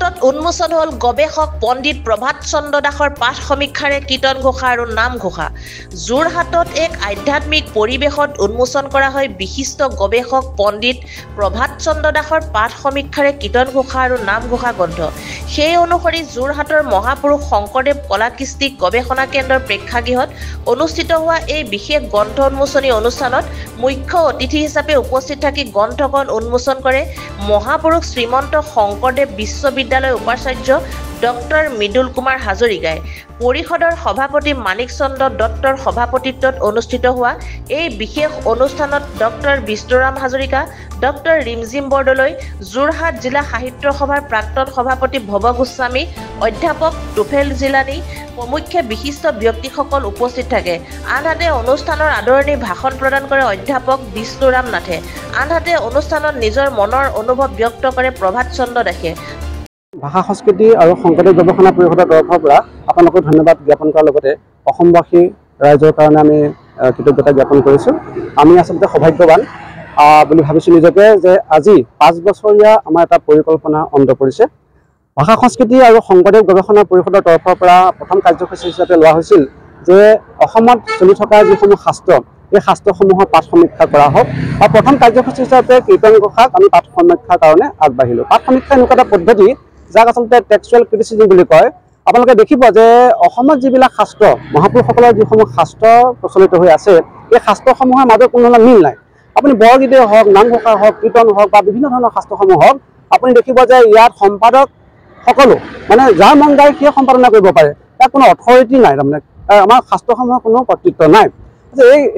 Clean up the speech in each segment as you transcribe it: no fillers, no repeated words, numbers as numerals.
যোৰহাটত উন্মোচন হল গৱেষক পণ্ডিত প্ৰভাত চন্দ্ৰ দাসৰ পাঠ সমীক্ষাৰে কীৰ্তন ঘোষা আৰু নাম ঘোষা। যোৰহাটত এক আধ্যাত্মিক পৰিৱেশত উন্মোচন কৰা হয় বিশিষ্ট গৱেষক পণ্ডিত প্ৰভাত চন্দ্ৰ দাসৰ পাঠ সমীক্ষাৰে কীৰ্তন ঘোষা আৰু নাম ঘোষা গ্ৰন্থ। সেই অনুসৰি যোৰহাটৰ মহাপুৰুষ শংকৰদেৱ কলাকৃষ্টি গৱেষণা কেন্দ্ৰৰ প্ৰেক্ষাগৃহত অনুষ্ঠিত হোৱা এই বিশেষ গ্ৰন্থ উন্মোচনী অনুষ্ঠানত মুখ্য অতিথি হিচাপে উপস্থিত থাকি গ্ৰন্থখন উন্মোচন কৰে মহাপুৰুষ শ্ৰীমন্ত শংকৰদেৱ বিশ্ববিদ্যালয় উপাচাৰ্য ডক্টৰ মৃদুল কুমাৰ হাজৰিকাই। পৰিষদৰ সভাপতি মানিক চন্দ্ৰ দত্তৰ সভাপতিত্বত অনুষ্ঠিত হোৱা এই বিশেষ অনুষ্ঠানত ডক্টৰ বিষ্ণুৰাম হাজৰিকা, ডক্টৰ ৰিমজিম বৰদলৈ, যোৰহাট জিলা সাহিত্য সভাৰ প্ৰাক্তন সভাপতি ভৱ গোস্বামী, অধ্যাপক টুফেল জিলানী প্ৰমুখ বিশিষ্ট ব্যক্তিসকল উপস্থিত থাকে। আনহাতে অনুষ্ঠানৰ আদৰণি ভাষণ প্ৰদান কৰে অধ্যাপক বিষ্ণুৰাম নাথে। আনহাতে অনুষ্ঠানত নিজৰ মনৰ অনুভৱ ব্যক্ত কৰে প্ৰভাত চন্দ্ৰ দাসে। ভাষা সংস্কৃতি আৰু শংকৰদেৱ গৱেষণা পৰিষদৰ তৰফৰ পৰা আপোনালোকক ধন্যবাদ জ্ঞাপন কৰাৰ লগতে অসমবাসী ৰাইজৰ কাৰণে আমি কৃতজ্ঞতা জ্ঞাপন কৰিছোঁ। আমি আচলতে সৌভাগ্যৱান বুলি ভাবিছোঁ নিজকে যে আজি 5 বছৰীয়া আমাৰ এটা পৰিকল্পনা অন্ত পৰিছে। ভাষা সংস্কৃতি আৰু শংকৰদেৱ গৱেষণা পৰিষদৰ তৰফৰ পৰা প্ৰথম কাৰ্যসূচী হিচাপে লোৱা হৈছিল যে অসমত চলি থকা যিসমূহ শাস্ত্ৰ এই শাস্ত্ৰসমূহৰ পাঠ সমীক্ষা কৰা হওক। আৰু প্ৰথম কাৰ্যসূচী হিচাপে কীৰ্তন ঘোষাক আমি পাঠ সমীক্ষাৰ কাৰণে আগবাঢ়িলোঁ। পাঠ সমীক্ষা এনেকুৱা এটা পদ্ধতি যাক আচলতে টেক্সচুৱেল ক্ৰিটিচিজম বুলি কয়। আপোনালোকে দেখিব যে অসমত যিবিলাক শাস্ত্ৰ মহাপুৰুষসকলৰ যিসমূহ শাস্ত্ৰ প্ৰচলিত হৈ আছে এই শাস্ত্ৰসমূহৰ মাজত কোনো ধৰণৰ মিল নাই। আপুনি বৰগীতেই হওক, নামঘোষা হওক, কীৰ্তন হওক বা বিভিন্ন ধৰণৰ শাস্ত্ৰসমূহ হওক, আপুনি দেখিব যে ইয়াত সম্পাদক সকলো মানে যাৰ মন যায় সেই সম্পাদনা কৰিব পাৰে। ইয়াত কোনো অথৰিটি নাই, তাৰমানে আমাৰ শাস্ত্ৰসমূহৰ কোনো কৰ্তৃত্ব নাই।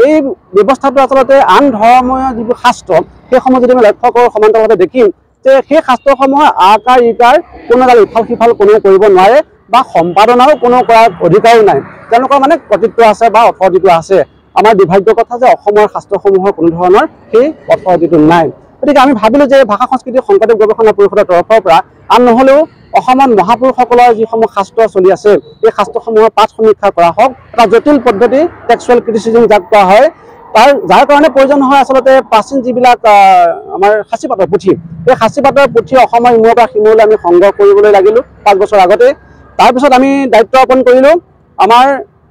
এই ব্যৱস্থাটো আচলতে আন ধৰ্মীয় যিবোৰ শাস্ত্ৰ সেইসমূহ যদি আমি লক্ষ্য কৰোঁ সমান্তৰালভাৱে দেখিম যে সেই শাস্ত্ৰসমূহৰ আকাৰ ইকাৰ কোনো এডাল ইফাল সিফাল কোনেও কৰিব নোৱাৰে বা সম্পাদনাও কোনো কৰাৰ অধিকাৰো নাই। তেওঁলোকৰ মানে কৰ্তৃত্ব আছে বা অথৰিটিটো আছে। আমাৰ দুৰ্ভাগ্যৰ কথা যে অসমৰ শাস্ত্ৰসমূহৰ কোনো ধৰণৰ সেই অথৰিটিটো নাই। গতিকে আমি ভাবিলোঁ যে ভাষা সংস্কৃতি শংকৰদেৱ গৱেষণা পৰিষদৰ তৰফৰ পৰা আন নহ'লেও অসমত মহাপুৰুষসকলৰ যিসমূহ শাস্ত্ৰ চলি আছে এই শাস্ত্ৰসমূহৰ পাঠ সমীক্ষা কৰা হওক। এটা জটিল পদ্ধতি টেক্সচুৱেল ক্ৰিটিচিজম যাক কোৱা হয়, যাৰ কাৰণে প্ৰয়োজন হয় আচলতে প্ৰাচীন যিবিলাক আমাৰ সাঁচিপাতৰ পুথি, এই সাঁচিপাতৰ পুথি অসমৰ ইমূৰৰ পৰা সিমূৰলৈ আমি সংগ্ৰহ কৰিবলৈ লাগিলোঁ 5 বছৰ আগতে। তাৰপিছত আমি দায়িত্ব অৰ্পণ কৰিলোঁ আমাৰ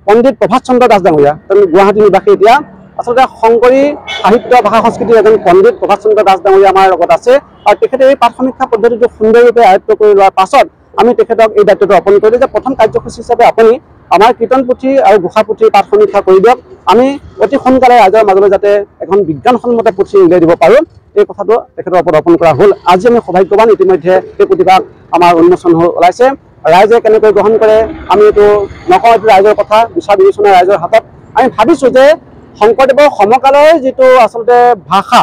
পণ্ডিত প্ৰভাত চন্দ্ৰ দাস ডাঙৰীয়া, তেওঁলোক গুৱাহাটী নিবাসী। এতিয়া আচলতে শংকৰী সাহিত্য ভাষা সংস্কৃতিৰ এজন পণ্ডিত প্ৰভাত চন্দ্ৰ দাস ডাঙৰীয়া আমাৰ লগত আছে আৰু তেখেতে এই পাঠ সমীক্ষা পদ্ধতিটো সুন্দৰৰূপে আয়ত্ব কৰি লোৱাৰ পাছত আমি তেখেতক এই দায়িত্বটো অৰ্পণ কৰিলোঁ যে প্ৰথম কাৰ্যসূচী হিচাপে আপুনি আমাৰ কীৰ্তন পুথি আৰু ঘোষা পুথিৰ পাঠ সমীক্ষা কৰি দিয়ক। আমি অতি সোনকালে ৰাইজৰ মাজলৈ যাতে এখন বিজ্ঞানসন্মত পুথি উলিয়াই দিব পাৰোঁ এই কথাটো তেখেতৰ ওপৰত অৰ্পণ কৰা হ'ল। আজি আমি সৌভাগ্যৱান, ইতিমধ্যে এই পুথিভাগ আমাৰ উন্মোচন ওলাইছে। ৰাইজে কেনেকৈ গ্ৰহণ কৰে আমি এইটো নকওঁ, এইটো ৰাইজৰ কথা, বিচাৰ বিবেচনা ৰাইজৰ হাতত। আমি ভাবিছোঁ যে শংকৰদেৱৰ সমকালৰ যিটো আচলতে ভাষা,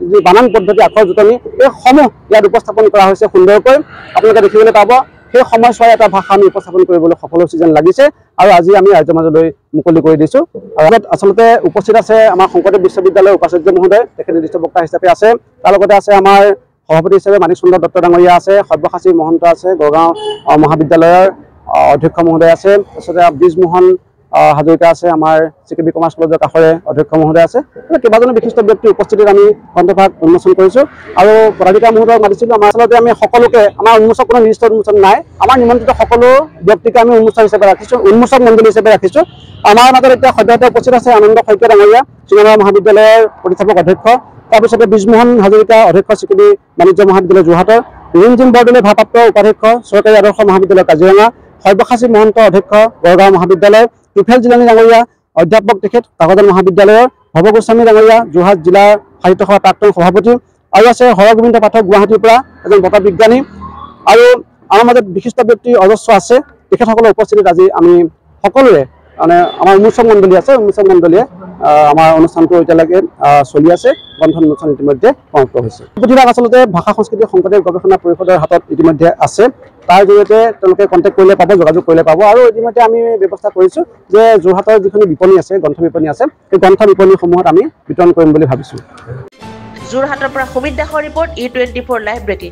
যি বানান পদ্ধতি, আখৰ জোঁটনি এইসমূহ ইয়াত উপস্থাপন কৰা হৈছে সুন্দৰকৈ। আপোনালোকে দেখিবলৈ পাব সেই সময়ছোৱাৰ এটা ভাষা আমি উপস্থাপন কৰিবলৈ সফল হৈছে যেন লাগিছে আৰু আজি আমি ৰাইজৰ মাজলৈ মুকলি কৰি দিছোঁ। আৰু ইয়াত আচলতে উপস্থিত আছে আমাৰ শংকৰদেৱ বিশ্ববিদ্যালয়ৰ উপাচাৰ্য মহোদয়, তেখেত নিৰ্দিষ্ট বক্তা হিচাপে আছে। তাৰ লগতে আছে আমাৰ সভাপতি হিচাপে মানিক চন্দ্ৰ দত্ত ডাঙৰীয়া আছে, সব্যসাচী মহন্ত আছে, গড়গাঁও মহাবিদ্যালয়ৰ অধ্যক্ষ মহোদয় আছে, তাৰপিছতে ব্ৰিজমোহন হাজৰিকা আছে, আমাৰ CKB কমাৰ্চ কলেজৰ কাষৰে অধ্যক্ষ মহোদয় আছে। কেইবাজনো বিশিষ্ট ব্যক্তিৰ উপস্থিতিত আমি গ্ৰন্থভাগ উন্মোচন কৰিছোঁ আৰু পদাধিকাৰ মহোদয়ক মাতিছিলোঁ। আমাৰ আচলতে আমি সকলোকে, আমাৰ উন্মোচক কোনো নিৰ্দিষ্ট উন্মোচন নাই, আমাৰ নিমন্ত্ৰিত সকলো ব্যক্তিকে আমি উন্মোচক হিচাপে ৰাখিছোঁ, উন্মোচক মণ্ডলী হিচাপে ৰাখিছোঁ। আমাৰ মাজত এতিয়া সদ্যহতে উপস্থিত আছে আনন্দ শইকীয়া ডাঙৰীয়া, চিনেমা মহাবিদ্যালয়ৰ প্ৰতিষ্ঠাপক অধ্যক্ষ। তাৰপিছতে ব্ৰিজমোহন হাজৰিকা, অধ্যক্ষ CKB বাণিজ্য মহাবিদ্যালয় যোৰহাটৰ, ৰিমজিম বৰদলৈ ভাৰপ্ৰাপ্ত উপাধ্যক্ষ চৰকাৰী আদৰ্শ মহাবিদ্যালয় কাজিৰঙা, সব্যসাচী মহন্ত অধ্যক্ষ গড়গাঁও মহাবিদ্যালয়, টুফেল জিলানী ডাঙৰীয়া অধ্যাপক তেখেত কাকজান মহাবিদ্যালয়ৰ, ভৱ গোস্বামী ডাঙৰীয়া যোৰহাট জিলা সাহিত্য সভাৰ প্ৰাক্তন সভাপতি, আৰু আছে হৰগোবিন্দ পাঠক গুৱাহাটীৰ পৰা এজন বঁটা বিজ্ঞানী, আৰু আমাৰ মাজত বিশিষ্ট ব্যক্তি অজস্ৰ আছে। তেখেতসকলৰ উপস্থিতিত আজি আমি সকলোৰে মানে আমাৰ উন্মোচক মণ্ডলী আছে, উন্মোচক মণ্ডলীয়ে আমাৰ অনুষ্ঠানটো এতিয়ালৈকে চলি আছে। গ্ৰন্থ উন্মোচন ইতিমধ্যে সমাপ্ত হৈছে। পুথিভাগ আচলতে ভাষা সংস্কৃতি শংকৰদেৱ গৱেষণা পৰিষদৰ হাতত ইতিমধ্যে আছে। তাৰ জৰিয়তে তেওঁলোকে কণ্টেক্ট কৰিলে পাব, যোগাযোগ কৰিলে পাব। আৰু ইতিমধ্যে আমি ব্যৱস্থা কৰিছোঁ যে যোৰহাটৰ যিখিনি বিপণী আছে, গ্ৰন্থ বিপণী আছে, সেই গ্ৰন্থ বিপণীসমূহত আমি বিতৰণ কৰিম বুলি ভাবিছোঁ। যোৰহাটৰ পৰা সুমিত দাসৰ ৰিপৰ্ট, E24 লাইভ ব্ৰেকিং।